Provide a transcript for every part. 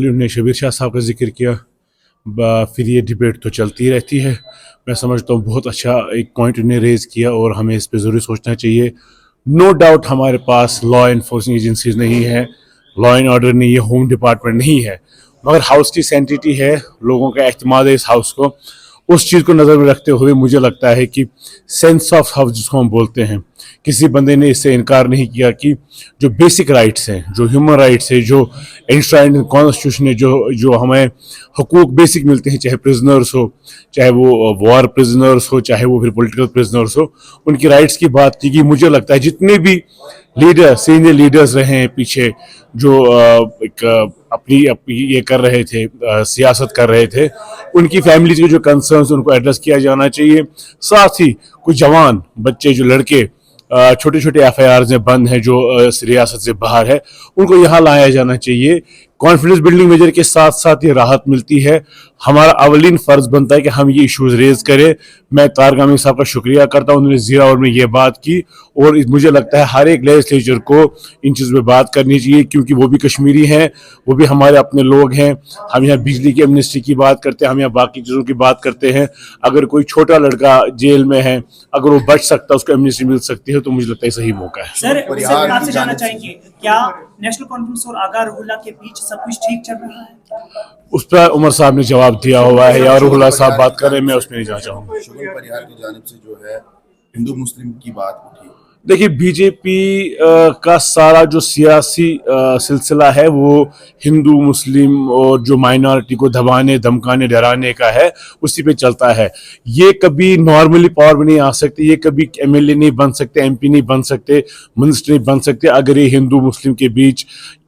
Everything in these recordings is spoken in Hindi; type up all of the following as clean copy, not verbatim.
ने शबीर शाह साहब का जिक्र किया, फिर ये डिबेट तो चलती रहती है। मैं समझता हूँ बहुत अच्छा एक पॉइंट उन्हें रेज किया और हमें इस पर ज़रूर सोचना चाहिए। नो डाउट हमारे पास लॉ इन्फोर्सिंग एजेंसीज नहीं है, लॉ एंड ऑर्डर नहीं है, होम डिपार्टमेंट नहीं है, मगर हाउस की सैंटिटी है, लोगों का एतमाद है इस हाउस को। उस चीज़ को नज़र में रखते हुए मुझे लगता है कि सेंस ऑफ हाउस जिसको हम बोलते हैं, किसी बंदे ने इससे इनकार नहीं किया कि जो बेसिक राइट्स हैं, जो ह्यूमन राइट्स है, जो इंश्राइंड कॉन्स्टिट्यूशन है, जो जो हमें हकूक बेसिक मिलते हैं, चाहे प्रिजनर्स हो, चाहे वो वॉर प्रिजनर्स हो, चाहे वो फिर पॉलिटिकल प्रिजनर्स हो, उनकी राइट्स की बात की कि मुझे लगता है जितने भी लीडर सीनियर लीडर्स रहे हैं पीछे, जो अपनी ये कर रहे थे, सियासत कर रहे थे, उनकी फैमिलीज के जो कंसर्न्स उनको एड्रेस किया जाना चाहिए। साथ ही कुछ जवान बच्चे, जो लड़के छोटे छोटे FIRs में बंद हैं, जो रियासत से बाहर है, उनको यहाँ लाया जाना चाहिए। कॉन्फिडेंस बिल्डिंग मेजर के साथ साथ ये राहत मिलती है। हमारा अवलीन फर्ज बनता है कि हम ये इश्यूज रेज करें। मैं तारिक आमिर साहब का शुक्रिया करता हूँ, उन्होंने जीरा और में ये बात की, और मुझे लगता है हर एक लेजिस्लेचर को इन चीज़ों में बात करनी चाहिए, क्योंकि वो भी कश्मीरी हैं, वो भी हमारे अपने लोग हैं। हम यहाँ बिजली की एमनेस्टी की बात करते हैं, हम यहाँ बाकी चीज़ों की बात करते हैं। अगर कोई छोटा लड़का जेल में है, अगर वो बच सकता है, उसको एमनेस्टी मिल सकती है, तो मुझे लगता है सही मौका है। सर आपसे जानना चाहेंगे, क्या नेशनल कॉन्फ्रेंस और आगा रुहुल्लाह के बीच सब कुछ ठीक चल रहा है? उस पर उमर साहब ने जवाब दिया हुआ है, या रुहुल्लाह साहब बात करें, मैं उसमें नहीं जाना चाहूँगा। शुगल परिहार की जानिब से जो है हिंदू मुस्लिम की बात उठी। देखिए, बीजेपी का सारा जो सियासी सिलसिला है वो हिंदू मुस्लिम और जो माइनॉरिटी को दबाने, धमकाने, डराने का है, उसी पे चलता है। ये कभी नॉर्मली पावर में नहीं आ सकते, ये कभी MLA नहीं बन सकते, MP नहीं बन सकते, मिनिस्टर नहीं बन सकते, अगर ये हिंदू मुस्लिम के बीच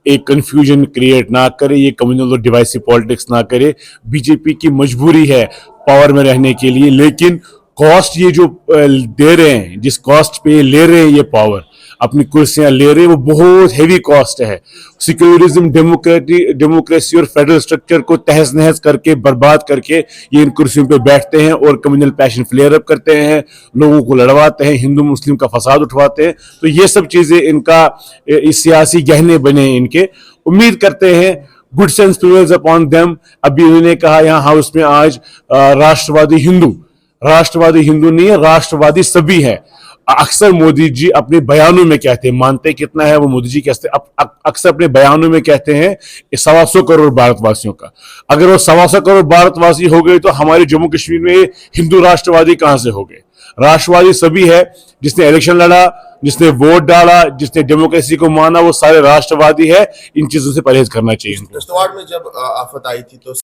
एक कन्फ्यूजन क्रिएट ना करे, ये कम्युनल और डिवाइसिव पॉलिटिक्स ना करे। बीजेपी की मजबूरी है पावर में रहने के लिए, लेकिन कॉस्ट ये जो दे रहे हैं, जिस कॉस्ट पे ले रहे हैं ये पावर, अपनी कुर्सियां ले रहे हैं, वो बहुत हेवी कॉस्ट है। सिक्योरिज्म, डेमोक्रेसी और फेडरल स्ट्रक्चर को तहस नहस करके, बर्बाद करके ये इन कुर्सियों पे बैठते हैं और कम्युनल पैशन फ्लेयर अप करते हैं, लोगों को लड़वाते हैं, हिंदू मुस्लिम का फसाद उठवाते हैं। तो ये सब चीजें इनका इस सियासी गहने बने इनके। उम्मीद करते हैं good sense prevails upon them. अभी उन्होंने कहा यहाँ हाउस में आज राष्ट्रवादी हिंदू नहीं है, राष्ट्रवादी सभी है। अक्सर मोदी जी अपने बयानों में कहते हैं, मानते कितना है वो मोदी जी कहते हैं, अक्सर अपने बयानों में कहते हैं 125 करोड़ भारतवासियों का। अगर वो 125 करोड़ भारतवासी हो गए तो हमारे जम्मू कश्मीर में हिंदू राष्ट्रवादी कहां से हो गए? राष्ट्रवादी सभी है, जिसने इलेक्शन लड़ा, जिसने वोट डाला, जिसने डेमोक्रेसी को माना, वो सारे राष्ट्रवादी है। इन चीजों से परहेज करना चाहिए। किश्तवाड़ में जब आफत आई थी तो